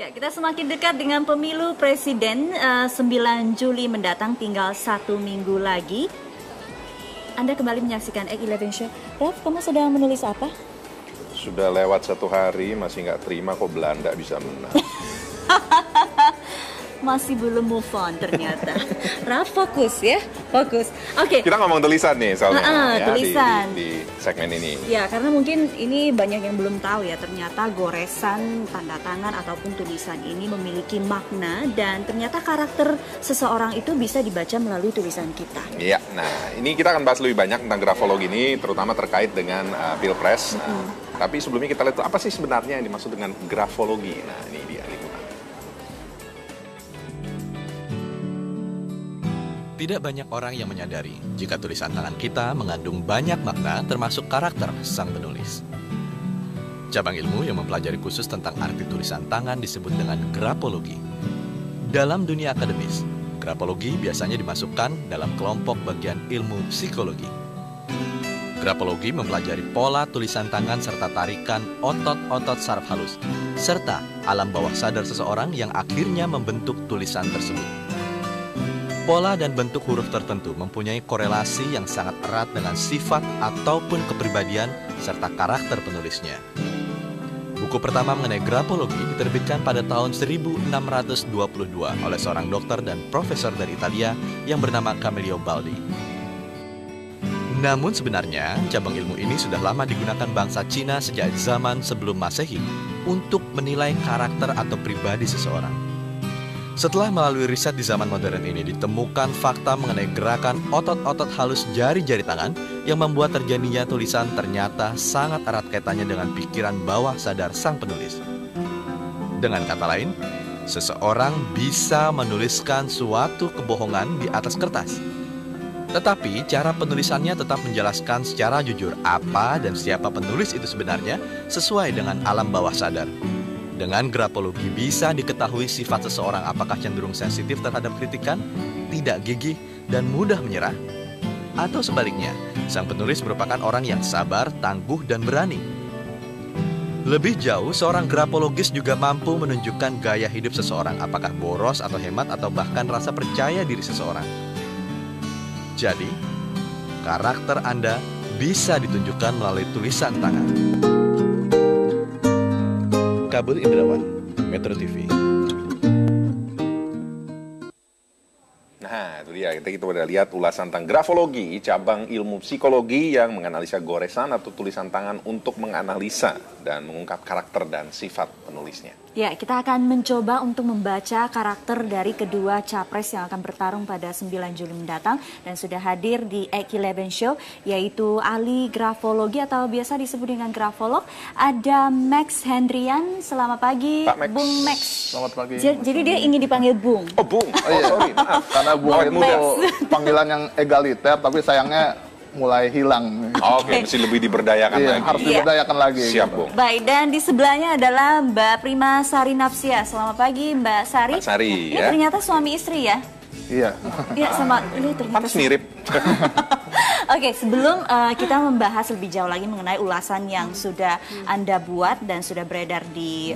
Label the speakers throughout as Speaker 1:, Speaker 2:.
Speaker 1: Ya, kita semakin dekat dengan pemilu presiden 9 Juli mendatang, tinggal 1 minggu lagi. Anda kembali menyaksikan X11 Show. Raf, kamu sedang menulis apa?
Speaker 2: Sudah lewat 1 hari, masih nggak terima kok Belanda bisa menang.
Speaker 1: Masih belum move on ternyata. Raf, fokus ya, fokus. Oke.
Speaker 2: Kita ngomong tulisan nih soalnya ya,
Speaker 1: tulisan.
Speaker 2: di segmen ini.
Speaker 1: Ya, karena mungkin ini banyak yang belum tahu ya, ternyata goresan, tanda tangan ataupun tulisan ini memiliki makna dan ternyata karakter seseorang itu bisa dibaca melalui tulisan kita.
Speaker 2: Iya, nah ini kita akan bahas lebih banyak tentang grafologi ini, terutama terkait dengan Pilpres. Tapi sebelumnya kita lihat apa sih sebenarnya yang dimaksud dengan grafologi. Nah, ini dia.
Speaker 3: Tidak banyak orang yang menyadari jika tulisan tangan kita mengandung banyak makna termasuk karakter sang penulis. Cabang ilmu yang mempelajari khusus tentang arti tulisan tangan disebut dengan grafologi. Dalam dunia akademis, grafologi biasanya dimasukkan dalam kelompok bagian ilmu psikologi. Grafologi mempelajari pola tulisan tangan serta tarikan otot-otot saraf halus, serta alam bawah sadar seseorang yang akhirnya membentuk tulisan tersebut. Pola dan bentuk huruf tertentu mempunyai korelasi yang sangat erat dengan sifat ataupun kepribadian serta karakter penulisnya. Buku pertama mengenai grafologi diterbitkan pada tahun 1622 oleh seorang dokter dan profesor dari Italia yang bernama Camillo Baldi. Namun sebenarnya, cabang ilmu ini sudah lama digunakan bangsa Cina sejak zaman sebelum Masehi untuk menilai karakter atau pribadi seseorang. Setelah melalui riset di zaman modern ini ditemukan fakta mengenai gerakan otot-otot halus jari-jari tangan yang membuat terjadinya tulisan ternyata sangat erat kaitannya dengan pikiran bawah sadar sang penulis. Dengan kata lain, seseorang bisa menuliskan suatu kebohongan di atas kertas. Tetapi cara penulisannya tetap menjelaskan secara jujur apa dan siapa penulis itu sebenarnya sesuai dengan alam bawah sadar. Dengan grafologi bisa diketahui sifat seseorang apakah cenderung sensitif terhadap kritikan, tidak gigih, dan mudah menyerah. Atau sebaliknya, sang penulis merupakan orang yang sabar, tangguh, dan berani. Lebih jauh, seorang grafologis juga mampu menunjukkan gaya hidup seseorang, apakah boros atau hemat atau bahkan rasa percaya diri seseorang. Jadi, karakter Anda bisa ditunjukkan melalui tulisan tangan. Kabul Indrawan, Metro TV.
Speaker 2: Nah, itu dia. Kita udah lihat ulasan tentang grafologi, cabang ilmu psikologi yang menganalisa goresan atau tulisan tangan untuk menganalisa dan mengungkap karakter dan sifat penulisnya.
Speaker 1: Ya, kita akan mencoba untuk membaca karakter dari kedua capres yang akan bertarung pada 9 Juli mendatang. Dan sudah hadir di X11 Show, yaitu ahli grafologi atau biasa disebut dengan grafolog. Ada Max Hendrian, selamat pagi.
Speaker 2: Pak Max.
Speaker 1: Bung Max.
Speaker 4: Selamat pagi.
Speaker 1: Jadi dia ingin dipanggil Bung.
Speaker 2: Oh, Bung. Oh, sorry, maaf.
Speaker 4: Karena Bung itu panggilan yang egaliter, tapi sayangnya mulai hilang.
Speaker 2: Oke, mesti lebih diberdayakan lagi.
Speaker 4: Harus diberdayakan lagi.
Speaker 2: Siap,
Speaker 4: gitu.
Speaker 2: Bung.
Speaker 1: Baik, dan di sebelahnya adalah Mbak Prima Sari Nafsia. Selamat pagi, Mbak Sari.
Speaker 2: Mbak Sari,
Speaker 1: Ini
Speaker 2: ya.
Speaker 1: ternyata suami istri ya?
Speaker 4: Iya.
Speaker 1: Iya, sama ini ternyata.
Speaker 2: Pantes mirip.
Speaker 1: Oke, sebelum kita membahas lebih jauh lagi mengenai ulasan yang sudah Anda buat dan sudah beredar di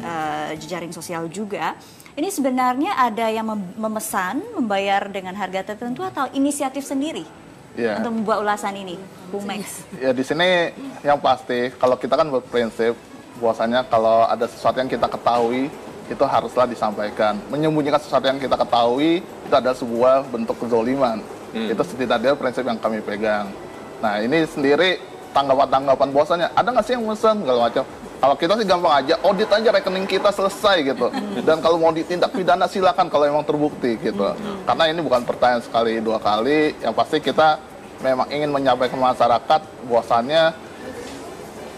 Speaker 1: jejaring sosial juga, ini sebenarnya ada yang memesan, membayar dengan harga tertentu atau inisiatif sendiri untuk membuat ulasan ini, Bung Max?
Speaker 4: Ya, di sini yang pasti kalau kita kan berprinsip bahwasanya kalau ada sesuatu yang kita ketahui itu haruslah disampaikan. Menyembunyikan sesuatu yang kita ketahui itu adalah sebuah bentuk kezoliman. Itu setidaknya prinsip yang kami pegang. Nah, ini sendiri tanggapan-tanggapan bahwasanya ada nggak sih yang pesan segala macam. Kalau kita sih gampang aja, audit aja rekening kita selesai gitu. Dan kalau mau ditindak pidana silakan kalau memang terbukti gitu. Karena ini bukan pertanyaan sekali dua kali, yang pasti kita memang ingin menyampaikan ke masyarakat bahwasannya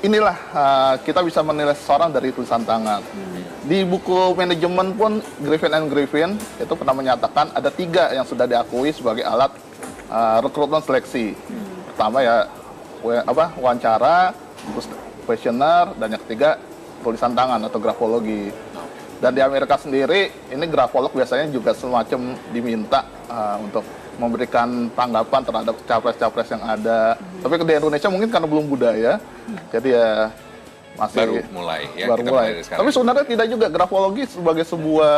Speaker 4: inilah kita bisa menilai seseorang dari tulisan tangan. Di buku manajemen pun Griffin and Griffin itu pernah menyatakan ada 3 yang sudah diakui sebagai alat rekrutmen seleksi. Pertama ya wawancara, terus questionnaire, dan yang ketiga tulisan tangan atau grafologi. Dan di Amerika sendiri ini grafolog biasanya juga semacam diminta untuk memberikan tanggapan terhadap capres-capres yang ada. Tapi di Indonesia mungkin karena belum budaya, jadi ya
Speaker 2: baru mulai ya.
Speaker 4: Baru
Speaker 2: kita
Speaker 4: mulai.
Speaker 2: dari sekarang.
Speaker 4: Tapi sebenarnya tidak juga, grafologi sebagai sebuah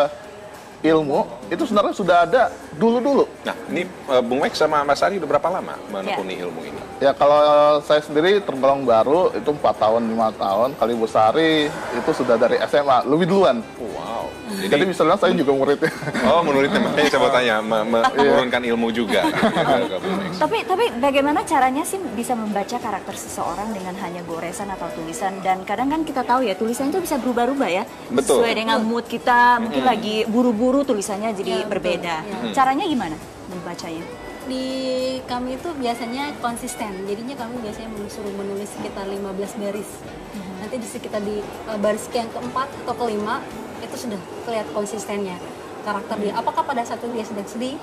Speaker 4: ilmu itu sebenarnya sudah ada dulu-dulu.
Speaker 2: Nah, ini Bung Max sama Mas Ari udah berapa lama menekuni ilmu ini?
Speaker 4: Ya kalau saya sendiri tergolong baru, itu 4 tahun, 5 tahun. Kali Bu Sari itu sudah dari SMA, lebih duluan.
Speaker 2: Wow.
Speaker 4: Jadi misalnya saya juga muridnya.
Speaker 2: Oh, muridnya, makanya saya mau tanya, menurunkan ilmu juga. Ke Bung Max.
Speaker 1: Tapi bagaimana caranya sih bisa membaca karakter seseorang dengan hanya goresan atau tulisan? Dan kadang kan kita tahu ya, tulisan itu bisa berubah-ubah ya.
Speaker 2: Betul.
Speaker 1: Sesuai dengan mood kita, mungkin lagi buru-buru tulisannya jadi berbeda. Caranya gimana membacanya?
Speaker 5: Di kami itu biasanya konsisten, jadinya kami biasanya suruh menulis sekitar 15 baris. Nanti di sekitar di baris yang keempat atau kelima itu sudah kelihatan konsistennya karakter dia. Apakah pada saat itu dia sedang sedih,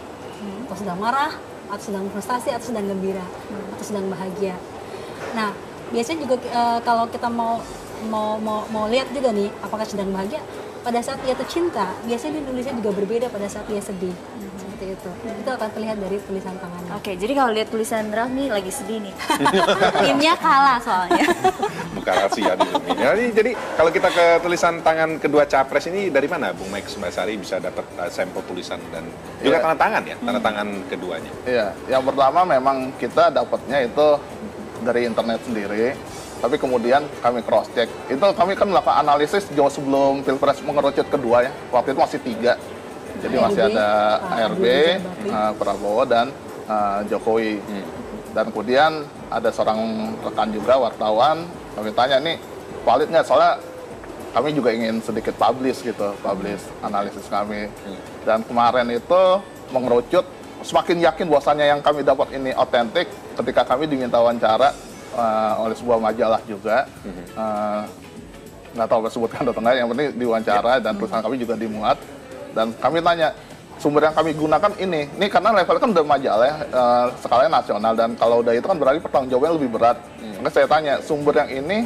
Speaker 5: atau sedang marah, atau sedang frustasi, atau sedang gembira, atau sedang bahagia. Nah, biasanya juga kalau kita mau lihat juga nih, apakah sedang bahagia, pada saat dia tercinta, biasanya dia nulisnya juga berbeda pada saat dia sedih. Seperti itu. Itu akan terlihat dari tulisan tangannya.
Speaker 1: Oke, jadi kalau lihat tulisan Ralph nih lagi sedih nih. Timnya kalah soalnya.
Speaker 2: Bukan rahasia di sini. Jadi kalau kita ke tulisan tangan kedua capres ini dari mana Bung Max, Mbak Sari bisa dapat sampel tulisan dan juga tanda tangan ya, tanda tangan keduanya?
Speaker 4: Iya, yang pertama memang kita dapatnya itu dari internet sendiri. Tapi kemudian kami cross check. Itu kami kan melakukan analisis jauh sebelum Pilpres mengerucut kedua ya. Waktu itu masih 3. Jadi masih ada ARB, Prabowo dan Jokowi. Dan kemudian ada seorang rekan juga wartawan, kami tanya nih valid nggak, soalnya kami juga ingin sedikit publish analisis kami. Dan kemarin itu mengerucut, semakin yakin bahwasannya yang kami dapat ini otentik ketika kami diminta wawancara oleh sebuah majalah juga. Nggak tahu apa sebutkan atau enggak, yang penting diwawancara dan tulisan kami juga dimuat. Dan kami tanya, sumber yang kami gunakan ini karena levelnya kan udah majalah ya, skalanya nasional, dan kalau udah itu kan berarti pertanggungjawabannya lebih berat. Maka saya tanya, sumber yang ini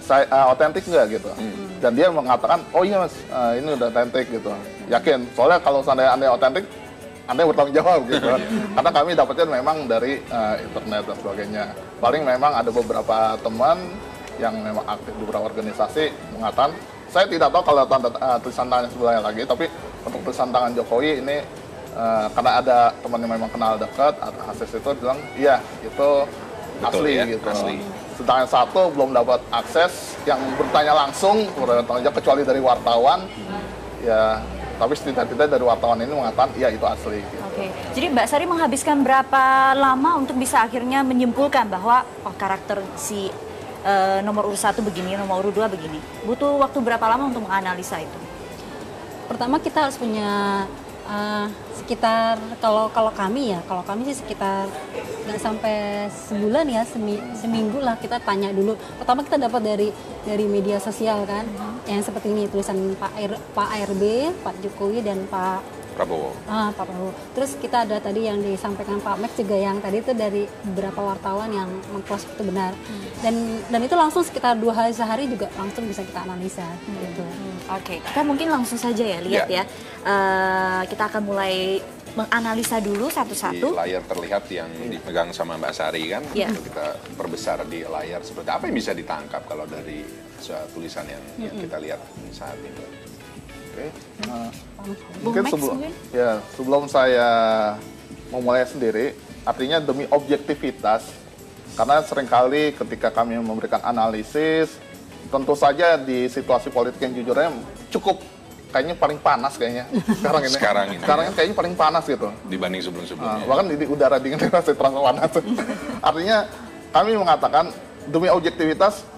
Speaker 4: saya otentik nggak gitu? Dan dia mengatakan, oh iya mas, ini udah otentik gitu. Yakin, soalnya kalau seandainya Anda otentik, Anda bertanggung jawab gitu. Karena kami dapatnya memang dari internet dan sebagainya. Paling memang ada beberapa teman yang memang aktif di beberapa organisasi mengatakan, saya tidak tahu kalau tulisan tangan sebelahnya lagi, tapi untuk tulisan tangan Jokowi ini karena ada teman yang memang kenal dekat, akses itu bilang, iya itu
Speaker 2: betul,
Speaker 4: asli
Speaker 2: ya?
Speaker 4: gitu.
Speaker 2: Asli.
Speaker 4: Sedangkan satu belum dapat akses yang bertanya langsung, kecuali dari wartawan, ya. Tapi setidaknya dari wartawan ini mengatakan, iya itu asli. Gitu.
Speaker 1: Oke, jadi Mbak Sari menghabiskan berapa lama untuk bisa akhirnya menyimpulkan bahwa karakter si nomor urut 1 begini, nomor urut 2 begini. Butuh waktu berapa lama untuk menganalisa itu?
Speaker 5: Pertama kita harus punya sekitar, kalau kami sih sekitar nggak sampai sebulan ya, seminggu lah kita tanya dulu. Pertama kita dapat dari media sosial kan, yang seperti ini tulisan Pak ARB, Pak Jokowi dan Pak
Speaker 2: Prabowo.
Speaker 5: Pak Prabowo. Terus kita ada tadi yang disampaikan Pak Max juga, yang tadi itu dari beberapa wartawan yang meng-cross itu benar. Dan itu langsung sekitar 2 hari sehari juga langsung bisa kita analisa gitu.
Speaker 1: Oke, kita mungkin langsung saja ya lihat ya. Kita akan mulai menganalisa dulu satu-satu.
Speaker 2: Di layar terlihat yang dipegang sama Mbak Sari kan. Kalau kita perbesar di layar, seperti apa yang bisa ditangkap kalau dari tulisan yang kita lihat saat ini? Oke.
Speaker 4: Mungkin sebelum saya memulai sendiri, artinya demi objektivitas, karena seringkali ketika kami memberikan analisis, tentu saja di situasi politik yang jujurnya cukup kayaknya paling panas kayaknya sekarang ini kayaknya paling panas gitu
Speaker 2: dibanding sebelum-sebelumnya.
Speaker 4: Bahkan di udara dingin masih terasa panas. Artinya kami mengatakan demi objektivitas,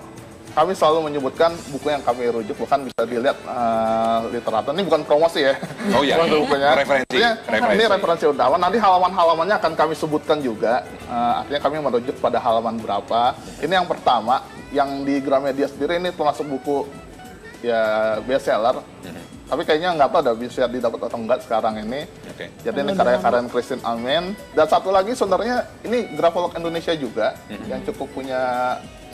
Speaker 4: kami selalu menyebutkan buku yang kami rujuk, bukan bisa dilihat literatur. Ini bukan promosi ya.
Speaker 2: Oh iya,
Speaker 4: bukunya.
Speaker 2: referensi.
Speaker 4: Ini referensi utama. Nanti halaman-halamannya akan kami sebutkan juga. Artinya kami merujuk pada halaman berapa. Ini yang pertama, yang di Gramedia sendiri ini termasuk buku ya bestseller. Tapi kayaknya nggak tahu ada bisa didapat atau enggak sekarang ini. Jadi ini karya-karya Christine Amin. Dan satu lagi sebenarnya ini grafolog Indonesia juga, yang cukup punya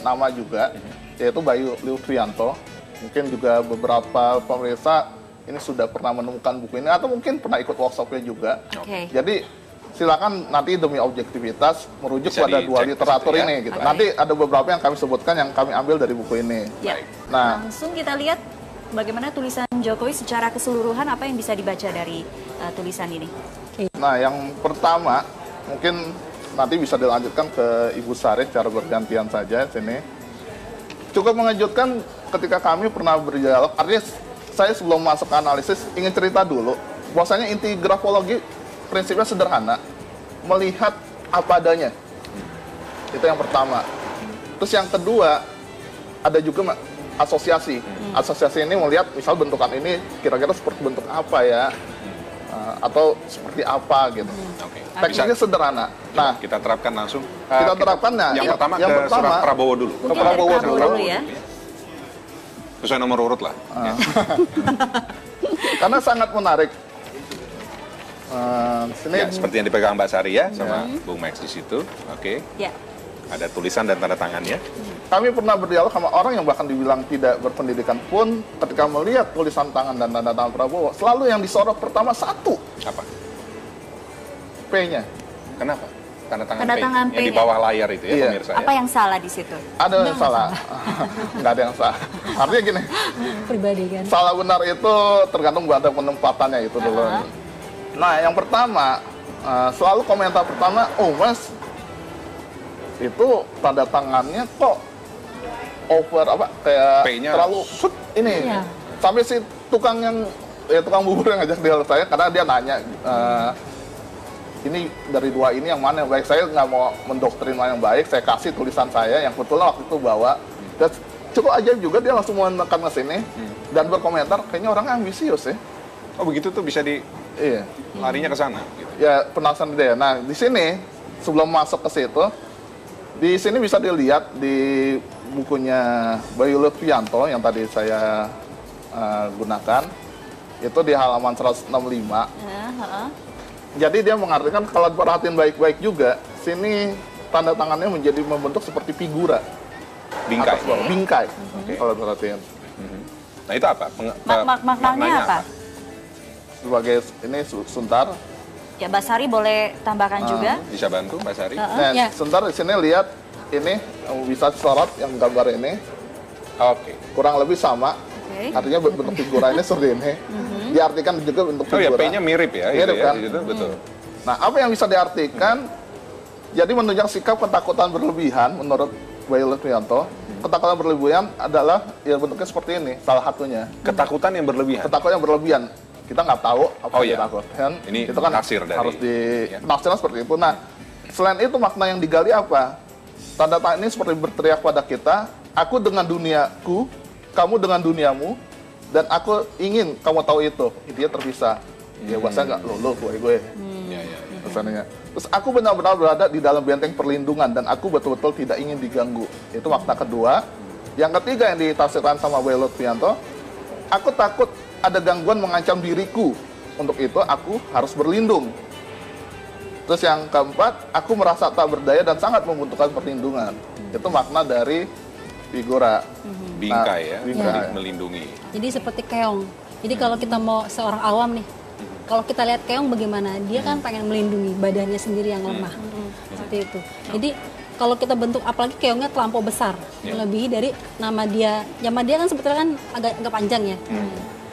Speaker 4: nama juga, yaitu Bayu Liutrianto. Mungkin juga beberapa pemirsa ini sudah pernah menemukan buku ini, atau mungkin pernah ikut workshopnya juga. Jadi silakan nanti demi objektivitas merujuk
Speaker 2: Bisa
Speaker 4: pada dua
Speaker 2: dicek
Speaker 4: literatur
Speaker 2: ya.
Speaker 4: ini gitu.
Speaker 1: Oke.
Speaker 4: Nanti ada beberapa yang kami sebutkan yang kami ambil dari buku ini.
Speaker 1: Ya.
Speaker 2: Baik.
Speaker 4: Nah,
Speaker 1: Langsung kita lihat bagaimana tulisan Jokowi secara keseluruhan, apa yang bisa dibaca dari tulisan ini.
Speaker 4: Nah, yang pertama mungkin nanti bisa dilanjutkan ke Ibu Sari secara bergantian saja sini. Cukup mengejutkan ketika kami pernah berdialog. Artinya saya sebelum masuk ke analisis ingin cerita dulu. Bahwasanya inti grafologi prinsipnya sederhana, melihat apa adanya. Itu yang pertama. Terus yang kedua ada juga asosiasi. Asosiasi ini melihat misal bentukan ini kira-kira seperti bentuk apa ya, atau seperti apa gitu.
Speaker 2: Oke.
Speaker 4: Tekniknya sederhana. Nah,
Speaker 2: Kita terapkan langsung.
Speaker 4: kita terapkan. Nah,
Speaker 2: Yang pertama ke surat Prabowo dulu.
Speaker 1: Mungkin
Speaker 4: Prabowo
Speaker 1: dari Prabowo
Speaker 4: dulu.
Speaker 1: dulu ya.
Speaker 2: Sesuai nomor urut lah.
Speaker 4: Karena sangat menarik. Sini
Speaker 2: Ya, seperti yang dipegang Mbak Sari ya, sama Bung Max di situ. Oke.
Speaker 1: Ya.
Speaker 2: Ada tulisan dan tanda tangannya.
Speaker 4: kami pernah berdialog sama orang yang bahkan dibilang tidak berpendidikan pun ketika melihat tulisan tangan dan tanda tangan Prabowo, selalu yang disorot pertama satu,
Speaker 2: Apa?
Speaker 4: P-nya.
Speaker 2: Kenapa? Tanda tangan
Speaker 1: Tanda
Speaker 2: P.
Speaker 1: tangan
Speaker 2: Yang di
Speaker 1: P-nya.
Speaker 2: bawah layar itu ya,
Speaker 4: Iya.
Speaker 2: pemirsa
Speaker 1: Apa
Speaker 2: ya.
Speaker 1: yang salah di situ?
Speaker 4: Ada yang salah. Nggak ada yang salah. Artinya gini,
Speaker 5: Pribadi kan.
Speaker 4: salah benar itu tergantung pada penempatannya itu dulu. Nah, yang pertama, selalu komentar pertama, oh mas, itu tanda tangannya kok over apa kayak
Speaker 2: P-nya
Speaker 4: terlalu ini.
Speaker 5: Iya.
Speaker 4: Sampai si tukang tukang bubur yang ngajak dialog saya karena dia nanya ini dari dua ini yang mana yang baik. Saya nggak mau mendoktrin mana yang baik, saya kasih tulisan saya yang kebetulan waktu itu bawa. Dan cukup ajaib juga dia langsung menekan ke sini dan berkomentar kayaknya orang ambisius ya.
Speaker 2: Oh begitu tuh bisa di
Speaker 4: Iya.
Speaker 2: larinya ke sana gitu.
Speaker 4: Ya penasaran deh. Nah di sini sebelum masuk ke situ, di sini bisa dilihat di bukunya Bayu Lutfianto yang tadi saya gunakan itu di halaman 165. Jadi dia mengartikan kalau perhatiin baik-baik juga, sini tanda tangannya menjadi membentuk seperti figura.
Speaker 2: Bingkai.
Speaker 4: Atas bawah, bingkai. Kalau perhatiin.
Speaker 2: Nah itu apa?
Speaker 1: Maknanya apa?
Speaker 4: Sebagai ini suntar.
Speaker 1: Ya, Mbak Sari boleh tambahkan juga.
Speaker 2: Bisa bantu Mbak Sari?
Speaker 4: Nah,
Speaker 5: Ya.
Speaker 4: sebentar di sini lihat ini bisa sorot yang gambar ini.
Speaker 2: Oke.
Speaker 4: Kurang lebih sama.
Speaker 1: Oke.
Speaker 4: Artinya bentuk figura ini seperti ini. Diartikan juga bentuk
Speaker 2: Oh ya,
Speaker 4: figura.
Speaker 2: P-nya mirip ya,
Speaker 4: Mirip
Speaker 2: gitu ya,
Speaker 4: kan?
Speaker 2: gitu, betul.
Speaker 4: Nah, apa yang bisa diartikan? Jadi menunjukkan sikap ketakutan berlebihan menurut Bayu Lutfianto. Ketakutan berlebihan adalah ya bentuknya seperti ini, salah satunya.
Speaker 2: Ketakutan yang berlebihan.
Speaker 4: Ketakutan yang berlebihan. Kita nggak tahu apa
Speaker 2: Oh,
Speaker 4: yang
Speaker 2: iya.
Speaker 4: ditakutkan.
Speaker 2: Ini
Speaker 4: itu kan
Speaker 2: tafsir dari-
Speaker 4: harus di
Speaker 2: ya.
Speaker 4: penafsiran seperti itu. Nah, selain itu makna yang digali apa? Tanda tangan ini seperti berteriak pada kita, aku dengan duniaku, kamu dengan duniamu, dan aku ingin kamu tahu itu. Intinya terpisah. Ya bahasa nggak lo gue.
Speaker 2: Ya, ya, ya.
Speaker 4: Pesannya. Terus aku benar-benar berada di dalam benteng perlindungan dan aku betul-betul tidak ingin diganggu. Itu makna kedua. Yang ketiga yang ditafsirkan sama Bayu Lutfianto, aku takut ada gangguan mengancam diriku. Untuk itu aku harus berlindung. Terus yang keempat, aku merasa tak berdaya dan sangat membutuhkan perlindungan. Itu makna dari figura.
Speaker 2: Bingkai ya,
Speaker 4: bingkai.
Speaker 2: melindungi.
Speaker 5: Jadi seperti keong. Jadi kalau kita mau seorang awam nih, kalau kita lihat keong bagaimana, dia kan pengen melindungi badannya sendiri yang lemah. Seperti itu. Jadi kalau kita bentuk, apalagi keongnya terlampau besar, melebihi dari nama dia kan sebetulnya kan agak panjang ya.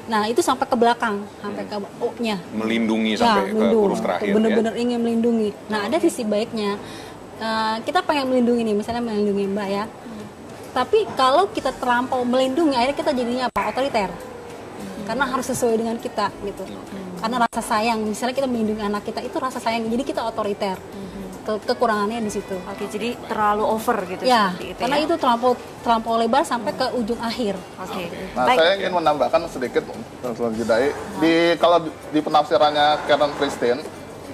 Speaker 5: Nah itu sampai ke belakang, sampai ke O-nya.
Speaker 2: Melindungi sampai ke huruf terakhir
Speaker 5: Bener-bener
Speaker 2: ya.
Speaker 5: ingin melindungi. Nah ada sisi baiknya, kita pengen melindungi nih, misalnya melindungi Mbak ya. Tapi kalau kita terlampau melindungi, akhirnya kita jadinya apa? Otoriter. Karena harus sesuai dengan kita gitu. Karena rasa sayang, misalnya kita melindungi anak kita, itu rasa sayang, jadi kita otoriter. Kekurangannya di situ.
Speaker 1: Oke, jadi terlalu over gitu
Speaker 5: Ya,
Speaker 1: seperti itu.
Speaker 5: karena
Speaker 1: Ya?
Speaker 5: itu terlampau lebar sampai ke ujung akhir.
Speaker 1: Oke.
Speaker 4: Nah,
Speaker 1: Baik.
Speaker 4: saya ingin menambahkan sedikit Judai. Kalau di penafsirannya Karen Christine,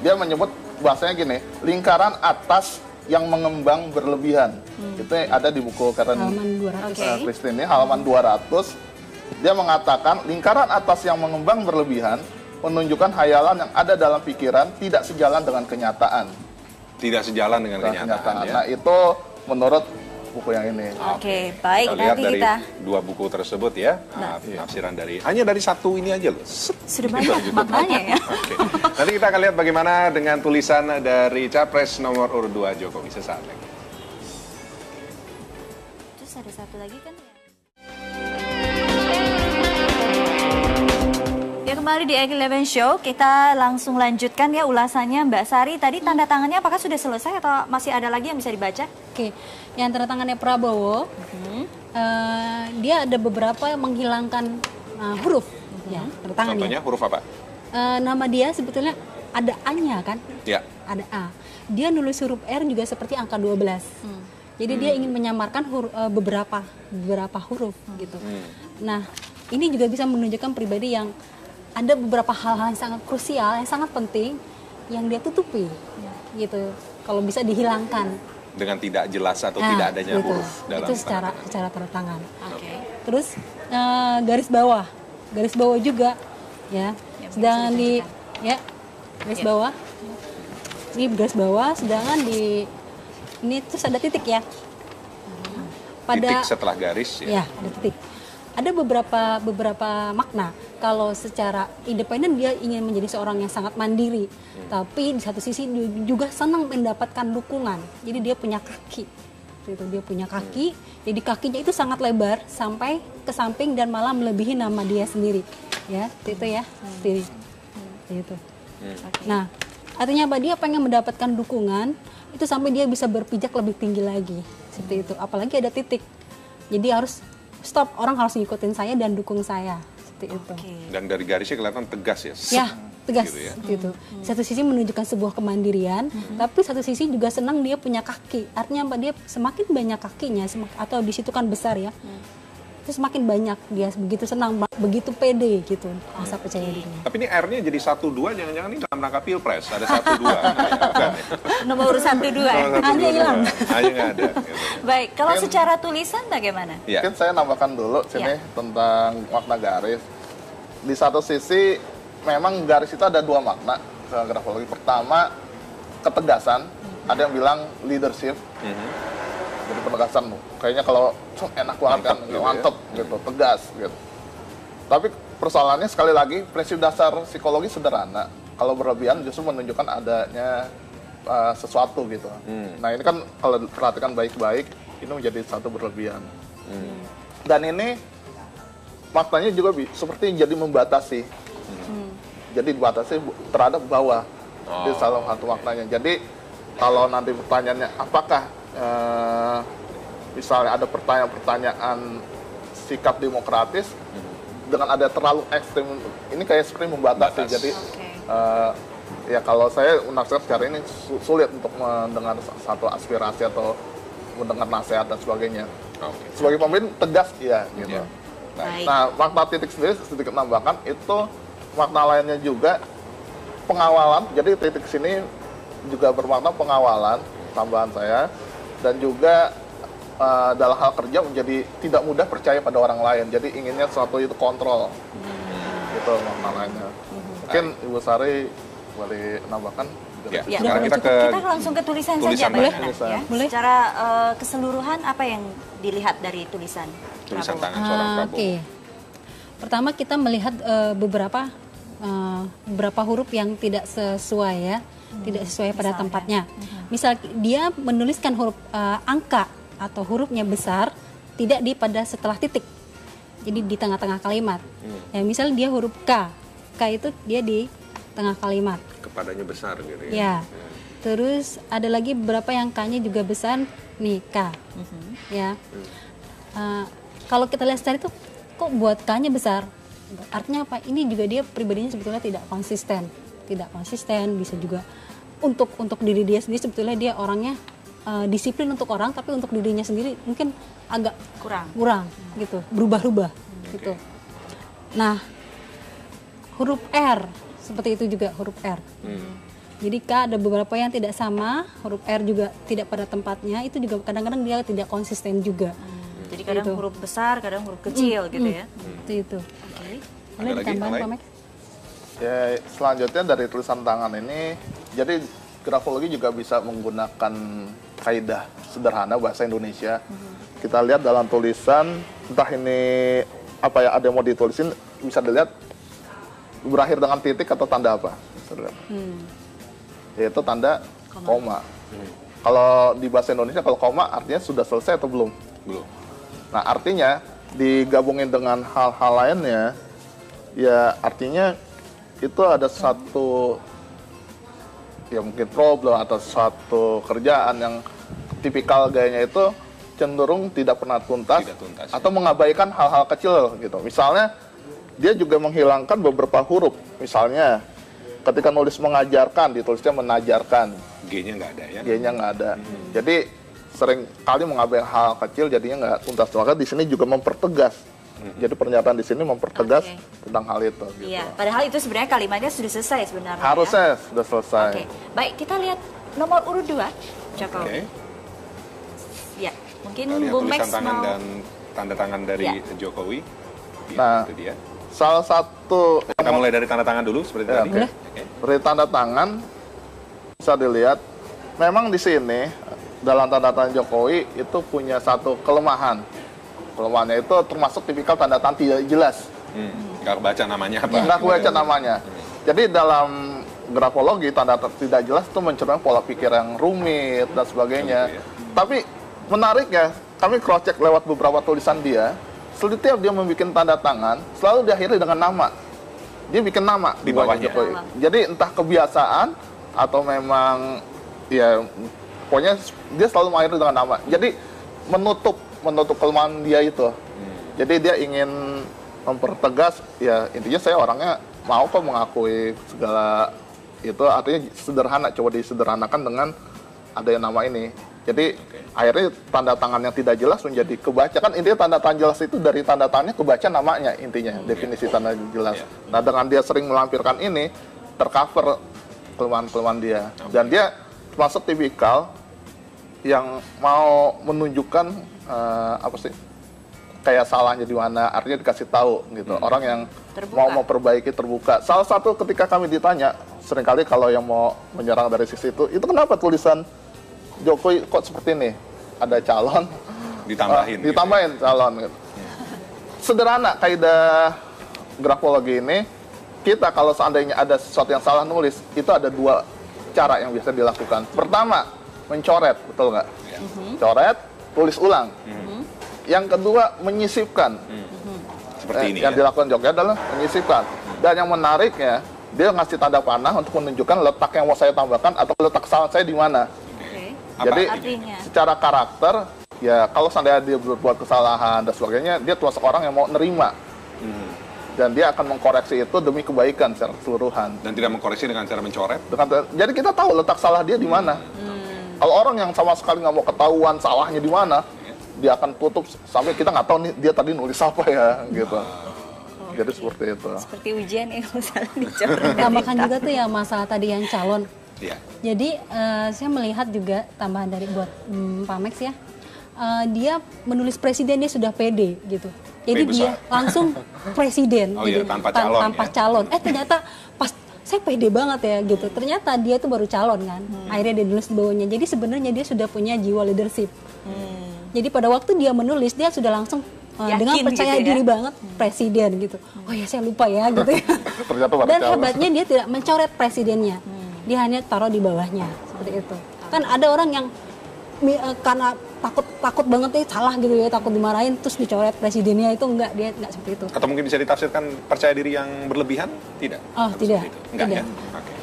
Speaker 4: dia menyebut bahasanya gini, lingkaran atas yang mengembang berlebihan. Itu ada di buku Karen
Speaker 5: Halaman 200.
Speaker 1: Oke.
Speaker 4: Christine ini, halaman 200. Dia mengatakan lingkaran atas yang mengembang berlebihan menunjukkan hayalan yang ada dalam pikiran tidak sejalan dengan kenyataan.
Speaker 2: Tidak sejalan dengan kenyataan ya.
Speaker 4: Nah, itu menurut buku yang ini.
Speaker 1: Oke, baik.
Speaker 2: Kita lihat
Speaker 1: Nanti
Speaker 2: dari
Speaker 1: kita
Speaker 2: dua buku tersebut ya, tafsiran hanya dari satu ini aja loh.
Speaker 1: sudah banyak maknanya ya.
Speaker 2: Oke. Nanti kita akan lihat bagaimana dengan tulisan dari Capres nomor urut 2 Jokowi sesaat lagi.
Speaker 1: Terus ada satu lagi kan ya. Ya, kembali di Egg11 Show, kita langsung lanjutkan ya ulasannya Mbak Sari. Tadi tanda tangannya apakah sudah selesai atau masih ada lagi yang bisa dibaca?
Speaker 5: Oke, yang tanda tangannya Prabowo, dia ada beberapa menghilangkan huruf, ya, tanda tangannya.
Speaker 2: Contohnya huruf apa?
Speaker 5: Nama dia sebetulnya ada A-nya kan?
Speaker 2: Ya.
Speaker 5: Ada A. Dia nulis huruf R juga seperti angka 12. Jadi dia ingin menyamarkan beberapa huruf gitu. Nah, ini juga bisa menunjukkan pribadi yang ada beberapa hal-hal yang sangat krusial, yang sangat penting, yang dia tutupi, gitu. Kalau bisa dihilangkan.
Speaker 2: Dengan tidak jelas atau tidak adanya
Speaker 5: gitu.
Speaker 2: huruf dalam
Speaker 5: itu secara tanda tangan.
Speaker 1: Oke.
Speaker 5: Terus garis bawah juga, ya. Sedangkan di, ya, garis bawah. Ini garis bawah, sedangkan di ini terus ada titik ya.
Speaker 2: Titik setelah garis
Speaker 5: Ya,
Speaker 2: ya.
Speaker 5: ada titik. Ada beberapa makna. Kalau secara independen dia ingin menjadi seorang yang sangat mandiri, tapi di satu sisi dia juga senang mendapatkan dukungan. Jadi dia punya kaki, itu dia punya kaki. Jadi kakinya itu sangat lebar sampai ke samping dan malah melebihi nama dia sendiri. Ya, itu ya, sendiri. Itu. Nah, artinya apa? Dia pengen mendapatkan dukungan itu sampai dia bisa berpijak lebih tinggi lagi, seperti itu. Apalagi ada titik. Jadi harus stop, orang harus ngikutin saya dan dukung saya, seperti itu.
Speaker 2: Dan dari garisnya kelihatan tegas ya.
Speaker 5: Ya, tegas
Speaker 2: gitu ya.
Speaker 5: gitu. Satu sisi menunjukkan sebuah kemandirian, tapi satu sisi juga senang dia punya kaki. Artinya apa? Dia semakin banyak kakinya, atau di situ kan besar ya. Itu semakin banyak dia begitu senang, begitu pede gitu, rasa percaya diri.
Speaker 2: Tapi ini R-nya jadi 1-2, jangan-jangan ini dalam rangka pilpres ada 1-2.
Speaker 1: Nomor urut 1-2 ya.
Speaker 5: Hanya hilang.
Speaker 2: Hanya nggak ada. Gitu.
Speaker 1: Baik, kalau secara tulisan bagaimana?
Speaker 2: Ya.
Speaker 4: Mungkin saya nambahkan dulu sini tentang makna garis. Di satu sisi memang garis itu ada dua makna ke grafologi. Pertama, ketegasan. Ada yang bilang leadership. Jadi penegasan, kayaknya kalau enak banget kan, mantep gitu, tegas gitu. Tapi persoalannya sekali lagi prinsip dasar psikologi sederhana. Kalau berlebihan justru menunjukkan adanya sesuatu gitu. Nah ini kan kalau perhatikan baik-baik, ini menjadi satu berlebihan. Dan ini maknanya juga seperti jadi membatasi. Jadi dibatasi terhadap bawah. Itu salah satu maknanya. Jadi kalau nanti pertanyaannya apakah misalnya ada pertanyaan-pertanyaan sikap demokratis dengan ada terlalu ekstrim, ini kayak seperti membatasi. Jadi ya kalau saya menafsirkan secara ini sulit untuk mendengar satu aspirasi atau mendengar nasihat dan sebagainya. Sebagai pemimpin tegas ya gitu. Nah makna titik sendiri sedikit menambahkan itu makna lainnya juga pengawalan. Jadi titik sini juga bermakna pengawalan, tambahan saya. Dan juga dalam hal kerja menjadi tidak mudah percaya pada orang lain. Jadi inginnya sesuatu itu kontrol. Gitu makna lainnya. Mungkin Ibu Sari boleh nambahkan?
Speaker 2: Ya,
Speaker 1: Ya,
Speaker 2: sekarang kita
Speaker 1: langsung ke tulisan saja,
Speaker 2: boleh.
Speaker 1: ya. Secara keseluruhan apa yang dilihat dari tulisan
Speaker 2: tangan seorang Prabowo.
Speaker 5: Oke. Pertama kita melihat beberapa huruf yang tidak sesuai ya, tidak sesuai pada tempatnya. Misal dia menuliskan huruf angka atau hurufnya besar tidak pada setelah titik. Jadi di tengah-tengah kalimat. Ya, misal dia huruf K. K itu dia di tengah kalimat.
Speaker 2: Kepadanya besar gitu ya.
Speaker 5: Ya. Terus ada lagi beberapa yang K-nya juga besar nih K. Ya. Kalau kita lihat secara itu kok buat K-nya besar? Artinya apa? Ini juga dia pribadinya sebetulnya tidak konsisten. Tidak konsisten, bisa juga untuk diri dia sendiri sebetulnya dia orangnya disiplin untuk orang, tapi untuk dirinya sendiri mungkin agak kurang gitu, berubah-ubah gitu. Nah, huruf R seperti itu juga huruf R. Jadi K ada beberapa yang tidak sama, huruf R juga tidak pada tempatnya, itu juga kadang-kadang dia tidak konsisten juga.
Speaker 1: Jadi kadang huruf besar, kadang huruf kecil gitu ya.
Speaker 5: Itu. Boleh ditambahkan Pak Max?
Speaker 4: Ya, selanjutnya dari tulisan tangan ini, jadi grafologi juga bisa menggunakan kaidah sederhana bahasa Indonesia. Kita lihat dalam tulisan, entah ini apa ya, ada yang mau ditulisin, bisa dilihat berakhir dengan titik atau tanda apa. Yaitu tanda koma. Kalau di bahasa Indonesia, kalau koma artinya sudah selesai atau belum?
Speaker 2: Belum.
Speaker 4: Nah, artinya digabungin dengan hal-hal lainnya, ya artinya itu ada satu ya mungkin problem atau suatu kerjaan yang tipikal gayanya itu cenderung tidak pernah tuntas, atau mengabaikan hal-hal kecil gitu. Misalnya dia juga menghilangkan beberapa huruf. Misalnya ketika nulis mengajarkan, ditulisnya menajarkan.
Speaker 2: G-nya nggak ada ya?
Speaker 4: G-nya nggak ada. Jadi sering kali mengabaikan hal kecil, jadinya nggak tuntas. Maka di sini juga mempertegas. Jadi pernyataan di sini mempertegas tentang hal itu. Gitu.
Speaker 1: Iya, padahal itu sebenarnya kalimatnya sudah selesai sebenarnya.
Speaker 4: Harusnya sudah selesai.
Speaker 1: Oke, baik kita lihat nomor urut 2, Jokowi. Ya, mungkin Bu Max
Speaker 2: tangan
Speaker 1: mau...
Speaker 2: dan tanda tangan dari Jokowi. Ya,
Speaker 4: nah,
Speaker 2: itu dia.
Speaker 4: Salah satu...
Speaker 2: Kita mulai dari tanda tangan dulu seperti tadi.
Speaker 4: Dari tanda tangan bisa dilihat, memang di sini dalam tanda tangan Jokowi itu punya satu kelemahan. Kelemahannya itu termasuk tipikal tanda tangan tidak jelas.
Speaker 2: Nggak kebaca namanya apa?
Speaker 4: Nggak kebaca namanya. Jadi dalam grafologi tanda tidak jelas itu mencerminkan pola pikir yang rumit dan sebagainya. Tapi menariknya, kami cross check lewat beberapa tulisan dia. Setiap dia membuat tanda tangan, selalu diakhiri dengan nama. Dia bikin nama
Speaker 2: di bawahnya.
Speaker 4: Jokowi. Jadi entah kebiasaan atau memang ya pokoknya dia selalu mengakhiri dengan nama. Jadi menutup kelemahan dia itu. Jadi dia ingin mempertegas, ya intinya saya orangnya mau kok mengakui segala itu, artinya sederhana, coba disederhanakan dengan adanya nama ini. Jadi akhirnya tanda tangan yang tidak jelas menjadi kebaca. Kan intinya tanda tangan jelas itu dari tanda tangannya kebaca namanya intinya, definisi tanda jelas. Nah dengan dia sering melampirkan ini, tercover kelemahan-kelemahan dia. Dan dia termasuk tipikal yang mau menunjukkan apa sih, kayak salahnya di mana, artinya dikasih tahu gitu. Orang yang mau memperbaiki terbuka. Salah satu ketika kami ditanya, seringkali kalau yang mau menyerang dari sisi itu kenapa tulisan Jokowi kok seperti ini? Ada calon, ditambahin gitu. Calon gitu. Sederhana kaidah grafologi ini, kita kalau seandainya ada sesuatu yang salah nulis, itu ada 2 cara yang biasa dilakukan. Pertama, mencoret, betul nggak? Coret, tulis ulang. Yang kedua, menyisipkan.
Speaker 2: Seperti ini
Speaker 4: yang dilakukan Jokowi adalah menyisipkan. Dan yang menariknya, dia ngasih tanda panah untuk menunjukkan letak yang mau saya tambahkan atau letak kesalahan saya di mana. Jadi secara karakter, ya kalau seandainya dia berbuat kesalahan dan sebagainya, dia termasuk orang yang mau nerima. Dan dia akan mengkoreksi itu demi kebaikan secara keseluruhan.
Speaker 2: Dan tidak mengkoreksi dengan cara mencoret.
Speaker 4: Jadi kita tahu letak salah dia di mana. Kalau orang yang sama sekali nggak mau ketahuan salahnya di mana, dia akan tutup sampai kita nggak tahu nih dia tadi nulis apa ya gitu. Jadi seperti itu.
Speaker 1: Seperti ujian ya, misalnya dicoret.
Speaker 5: Tambahkan juga tuh ya masalah tadi yang calon.
Speaker 2: Iya.
Speaker 5: Jadi saya melihat juga tambahan dari buat Pak Max ya. Dia menulis presiden, dia sudah pede gitu. Jadi dia langsung presiden gitu.
Speaker 2: Tanpa calon.
Speaker 5: Tanpa calon. Ternyata pas saya pede banget ya gitu. Ternyata dia itu baru calon kan. Akhirnya dia nulis di bawahnya. Jadi sebenarnya dia sudah punya jiwa leadership. Jadi pada waktu dia menulis, dia sudah langsung dengan percaya gitu, diri banget presiden gitu. Oh ya saya lupa ya gitu ya. Dan hebatnya dia tidak mencoret presidennya. Dia hanya taruh di bawahnya seperti itu. Kan ada orang yang karena takut banget ya salah gitu ya, takut dimarahin terus dicoret presidennya, itu dia enggak seperti itu.
Speaker 2: Atau mungkin bisa ditafsirkan percaya diri yang berlebihan? Tidak.
Speaker 5: Oh, tidak.
Speaker 2: Enggak
Speaker 5: tidak.
Speaker 2: Ya? Okay.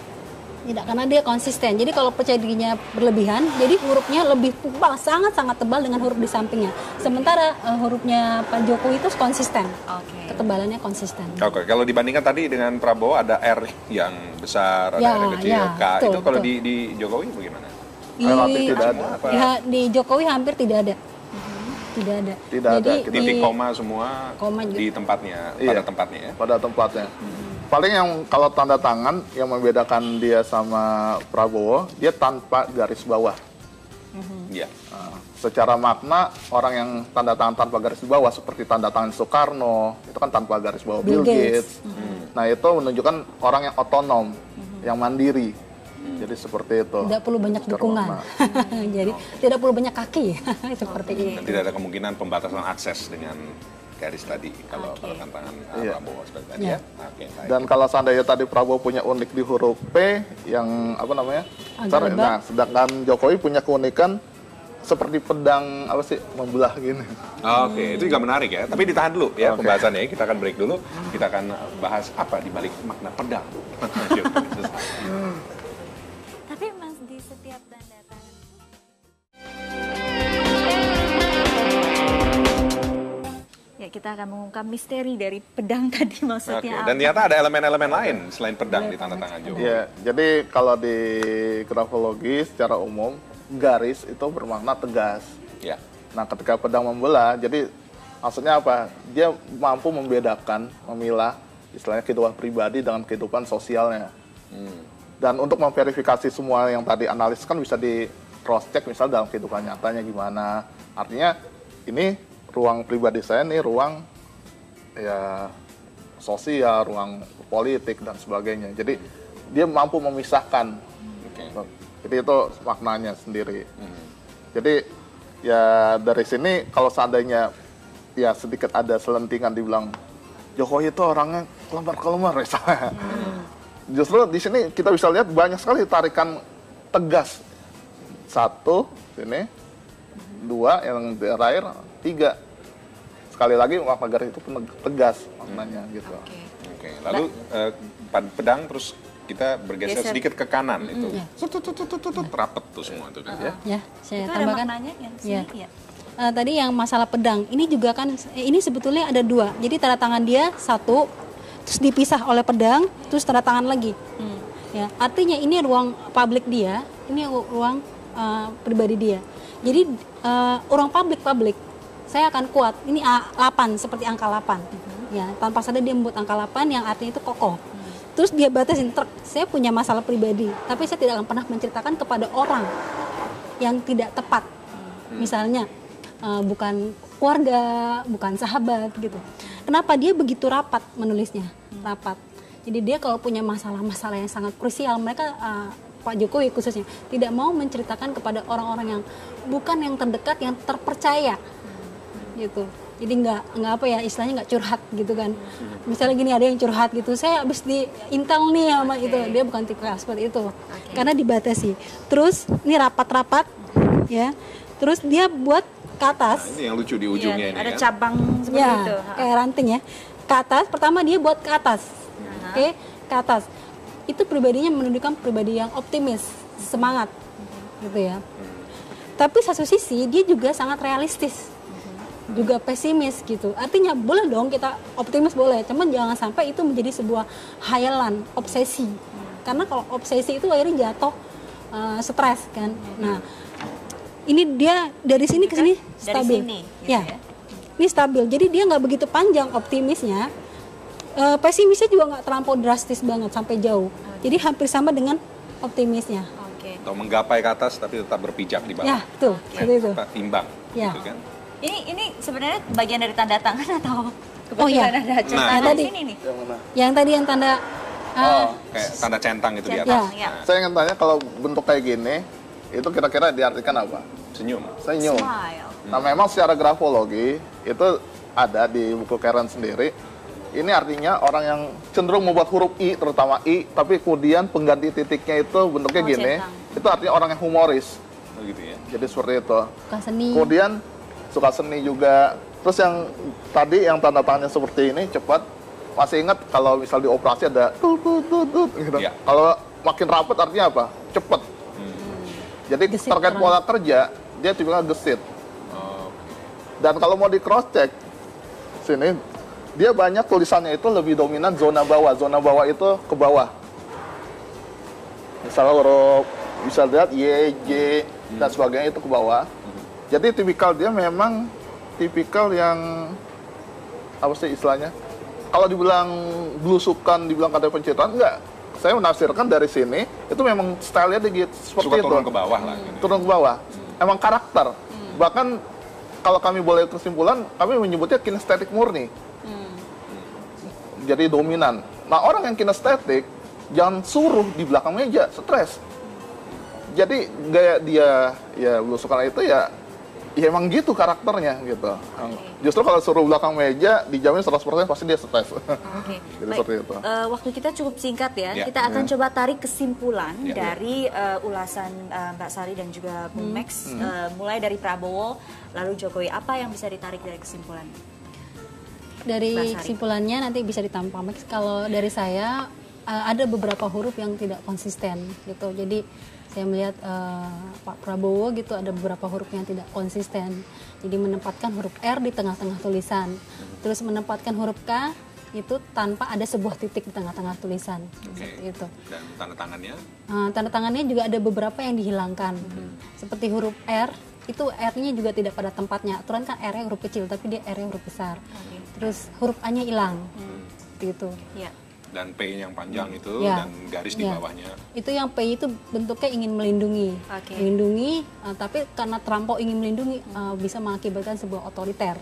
Speaker 5: Tidak, karena dia konsisten. Jadi kalau percaya dirinya berlebihan, jadi hurufnya lebih tebal, sangat-sangat tebal dengan huruf di sampingnya. Sementara hurufnya Pak Jokowi itu konsisten. Ketebalannya konsisten.
Speaker 2: Oke, kalau dibandingkan tadi dengan Prabowo ada R yang besar, ada R yang kecil, K.
Speaker 5: Betul,
Speaker 2: itu kalau di Jokowi bagaimana?
Speaker 4: Tidak ada.
Speaker 5: Ya, di Jokowi hampir tidak ada. Tidak ada.
Speaker 4: Jadi
Speaker 2: titik koma semua di tempatnya, pada tempatnya ya.
Speaker 4: Pada tempatnya. Paling yang kalau tanda tangan yang membedakan dia sama Prabowo, dia tanpa garis bawah.
Speaker 2: Iya.
Speaker 4: Secara makna, orang yang tanda tangan tanpa garis bawah seperti tanda tangan Soekarno, itu kan tanpa garis bawah. Bill Gates. Nah itu menunjukkan orang yang otonom, yang mandiri. Jadi seperti itu.
Speaker 5: Tidak perlu banyak
Speaker 4: Secara
Speaker 5: dukungan.
Speaker 4: warna.
Speaker 5: Jadi tidak perlu banyak kaki. Seperti itu.
Speaker 2: Dan tidak ada kemungkinan pembatasan akses dengan garis tadi kalau tantangan
Speaker 4: Iya.
Speaker 2: Prabowo seperti tadi
Speaker 5: Iya.
Speaker 2: ya. Oke, baik.
Speaker 4: Dan kalau seandainya tadi Prabowo punya unik di huruf P yang apa namanya?
Speaker 5: Agak lebar.
Speaker 4: Nah, sedangkan Jokowi punya keunikan seperti pedang apa sih membelah gini.
Speaker 2: Oke, itu juga menarik ya. Tapi ditahan dulu ya
Speaker 4: Oke.
Speaker 2: pembahasannya. Kita akan break dulu. Kita akan bahas apa di balik makna pedang.
Speaker 1: Tapi Mas, di setiap tanda tangan ya kita akan mengungkap misteri dari pedang tadi
Speaker 2: Oke,
Speaker 1: maksudnya
Speaker 2: dan
Speaker 1: apa.
Speaker 2: ternyata ada elemen-elemen lain selain pedang di tanda tangan Jokowi.
Speaker 4: Iya, jadi kalau di grafologi secara umum garis itu bermakna tegas.
Speaker 2: Ya.
Speaker 4: Nah, ketika pedang membelah, jadi maksudnya apa? Dia mampu membedakan, memilah istilahnya kehidupan pribadi dengan kehidupan sosialnya. Dan untuk memverifikasi semua yang tadi analis kan bisa di cross check misal dalam kehidupan nyatanya gimana. Artinya ini ruang pribadi saya nih ruang ya sosial, ruang politik dan sebagainya. Jadi dia mampu memisahkan.
Speaker 2: Oke.
Speaker 4: Jadi itu maknanya sendiri. Jadi ya dari sini kalau seandainya ya sedikit ada selentingan dibilang Jokowi itu orangnya kelemar-kelemar misalnya. Justru di sini kita bisa lihat banyak sekali tarikan tegas. 1, sini, 2, yang terakhir, 3. Sekali lagi makna garis itu tegas maknanya gitu.
Speaker 2: Oke. Lalu pedang terus kita bergeser
Speaker 1: Geser.
Speaker 2: sedikit ke kanan itu. Rapet tuh semua tuh kan.
Speaker 5: Ya, saya
Speaker 1: Itu ada
Speaker 5: tambahkan.
Speaker 1: maknanya yang sini
Speaker 5: Ya.
Speaker 1: ya.
Speaker 5: Tadi yang masalah pedang, ini juga kan, ini sebetulnya ada 2. Jadi tanda tangan dia 1, terus dipisah oleh pedang, terus tanda tangan lagi. Ya, artinya ini ruang publik dia, ini ruang pribadi dia. Jadi ruang publik, saya akan kuat. Ini 8 seperti angka 8. Ya, tanpa sadar dia membuat angka 8 yang artinya itu kokoh. Terus dia batasin, saya punya masalah pribadi, tapi saya tidak akan pernah menceritakan kepada orang yang tidak tepat. Misalnya bukan keluarga, bukan sahabat gitu. Kenapa dia begitu rapat menulisnya? Rapat. Jadi dia kalau punya masalah-masalah yang sangat krusial, mereka Pak Jokowi khususnya tidak mau menceritakan kepada orang-orang yang bukan yang terdekat, yang terpercaya gitu. Jadi nggak apa ya, istilahnya nggak curhat gitu kan. Misalnya gini, ada yang curhat gitu, saya habis di intel nih sama itu, dia bukan tipe seperti itu, karena dibatasi. Terus ini rapat-rapat ya, terus dia buat ke atas.
Speaker 2: Ini yang lucu di ujungnya
Speaker 1: Iya,
Speaker 2: ini
Speaker 1: ada
Speaker 2: kan.
Speaker 1: cabang seperti
Speaker 5: Ya,
Speaker 1: itu.
Speaker 5: kayak ranting ya. Ke atas, pertama dia buat ke atas. Oke, ke atas. Itu pribadinya menunjukkan pribadi yang optimis, semangat. Gitu ya. Tapi satu sisi dia juga sangat realistis. Juga pesimis gitu. Artinya boleh dong kita optimis boleh, cuman jangan sampai itu menjadi sebuah hayalan, obsesi. Karena kalau obsesi itu akhirnya jatuh stres kan. Nah, ini dia dari sini ke sini stabil.
Speaker 1: sini, gitu
Speaker 5: ya.
Speaker 1: ya.
Speaker 5: Ini stabil. Jadi dia nggak begitu panjang optimisnya. Pesimisnya juga nggak terlampau drastis banget sampai jauh. Jadi hampir sama dengan optimisnya.
Speaker 1: Oke.
Speaker 2: Atau menggapai ke atas tapi tetap berpijak di bawah.
Speaker 5: Ya, tuh, seperti itu.
Speaker 2: Imbang.
Speaker 5: Ya.
Speaker 2: Gitu kan.
Speaker 1: Ini sebenarnya bagian dari tanda tangan atau
Speaker 5: Oh, iya.
Speaker 1: kebetulan ada centangan
Speaker 5: tadi.
Speaker 1: di sini nih.
Speaker 4: Yang mana?
Speaker 5: Yang tadi yang tanda
Speaker 2: Kayak tanda centang itu di
Speaker 1: Centang,
Speaker 2: atas.
Speaker 1: ya.
Speaker 2: Nah,
Speaker 4: Saya ingin tanya kalau bentuk kayak gini, itu kira-kira diartikan apa?
Speaker 2: senyum.
Speaker 4: Senyum.
Speaker 1: Smile.
Speaker 4: Nah, memang secara grafologi itu ada di buku Karen sendiri. Ini artinya orang yang cenderung membuat huruf I, terutama I, tapi kemudian pengganti titiknya itu bentuknya gini.
Speaker 1: Centang.
Speaker 4: Itu artinya orang yang humoris.
Speaker 2: Oh, gitu ya.
Speaker 4: Jadi seperti itu.
Speaker 5: suka seni.
Speaker 4: Kemudian suka seni juga. Terus yang tadi yang tanda tangannya seperti ini cepat. Masih ingat kalau misal di operasi ada tut tut tut tut gitu.
Speaker 2: Iya.
Speaker 4: Kalau makin rapat artinya apa? Cepat. Jadi
Speaker 5: Gesit
Speaker 4: terkait
Speaker 5: orang.
Speaker 4: pola kerja dia tipikal gesit.
Speaker 2: Oh,
Speaker 4: Dan kalau mau di cross check sini dia banyak tulisannya itu lebih dominan zona bawah. Zona bawah itu ke bawah. Misalnya huruf bisa lihat Y, J dan sebagainya itu ke bawah. Jadi tipikal dia memang tipikal yang apa sih istilahnya? Kalau dibilang belusukan, dibilang kata pencitraan, enggak. Saya menafsirkan dari sini itu memang stylenya gitu seperti
Speaker 2: suka
Speaker 4: itu.
Speaker 2: turun ke bawah lah. Gitu.
Speaker 4: Turun ke bawah. Emang karakter. Bahkan kalau kami boleh kesimpulan, kami menyebutnya kinestetik murni. Jadi dominan. Nah, orang yang kinestetik jangan suruh di belakang meja, stres. Jadi gaya dia ya belusukan itu ya emang gitu karakternya gitu. Justru kalau suruh belakang meja dijamin 100% pasti dia stres. Jadi seperti itu.
Speaker 1: Waktu kita cukup singkat ya. Kita akan coba tarik kesimpulan dari ulasan Mbak Sari dan juga Bung Max, mulai dari Prabowo lalu Jokowi. Apa yang bisa ditarik dari kesimpulan?
Speaker 5: Dari kesimpulannya nanti bisa ditambah Max. Kalau dari saya ada beberapa huruf yang tidak konsisten gitu. Jadi saya melihat Pak Prabowo gitu ada beberapa huruf yang tidak konsisten. Jadi menempatkan huruf R di tengah-tengah tulisan. Terus menempatkan huruf K itu tanpa ada sebuah titik di tengah-tengah tulisan. Seperti itu.
Speaker 2: Dan tanda tangannya?
Speaker 5: Tanda tangannya juga ada beberapa yang dihilangkan. Seperti huruf R, itu R-nya juga tidak pada tempatnya. Aturan kan R-nya huruf kecil, tapi dia R-nya huruf besar. Terus huruf A-nya hilang. Seperti itu.
Speaker 2: Dan P yang panjang itu dan garis di bawahnya.
Speaker 5: Itu yang P itu bentuknya ingin melindungi. Melindungi, tapi karena terlampau ingin melindungi bisa mengakibatkan sebuah otoriter.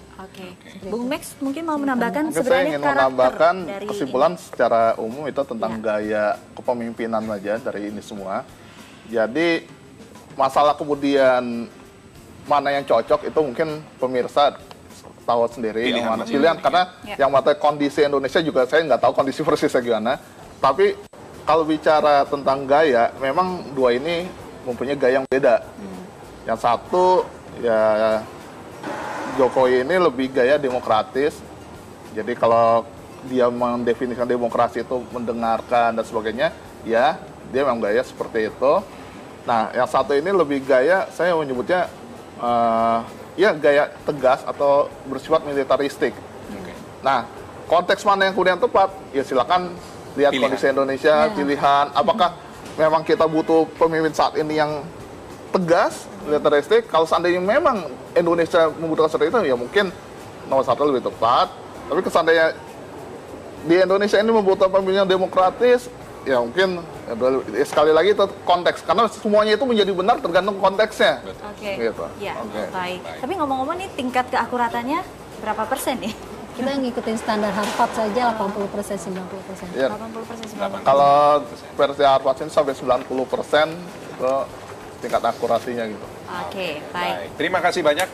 Speaker 1: Bung Max mungkin mau menambahkan
Speaker 4: Mungkin saya ingin menambahkan kesimpulan
Speaker 1: ini.
Speaker 4: secara umum itu tentang gaya kepemimpinan aja dari ini semua. Jadi masalah kemudian mana yang cocok itu mungkin pemirsa tahu sendiri yang mana pilihan karena yang mata kondisi Indonesia juga saya nggak tahu kondisi persisnya gimana. Tapi kalau bicara tentang gaya, memang dua ini mempunyai gaya yang beda. Yang satu ya Jokowi ini lebih gaya demokratis. Jadi kalau dia mendefinisikan demokrasi itu mendengarkan dan sebagainya, ya dia memang gaya seperti itu. Nah, yang satu ini lebih gaya, saya menyebutnya ya gaya tegas atau bersifat militaristik. Nah, konteks mana yang kemudian tepat? Ya silakan lihat kondisi Indonesia, pilihan. Apakah memang kita butuh pemimpin saat ini yang tegas, militaristik? Kalau seandainya memang Indonesia membutuhkan seperti itu, ya mungkin nomor satu lebih tepat. Tapi seandainya di Indonesia ini membutuhkan pemimpin yang demokratis, ya mungkin sekali lagi itu konteks karena semuanya itu menjadi benar tergantung konteksnya. Gitu.
Speaker 1: Baik. Tapi ngomong-ngomong nih tingkat keakuratannya berapa persen nih?
Speaker 5: Kita ngikutin standar Harvard saja 80%, 90%.
Speaker 1: 80%.
Speaker 4: Kalau versi Harvard ini sampai 90% itu tingkat akurasinya gitu.
Speaker 1: Baik.
Speaker 2: Terima kasih banyak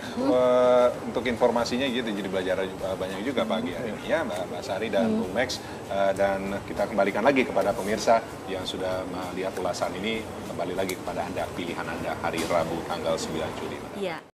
Speaker 2: untuk informasinya gitu. Jadi belajar banyak juga pagi hari ini ya Mbak Sari dan Bung Max. Dan kita kembalikan lagi kepada pemirsa yang sudah melihat ulasan ini. Kembali lagi kepada Anda, pilihan Anda hari Rabu tanggal 9 Juli.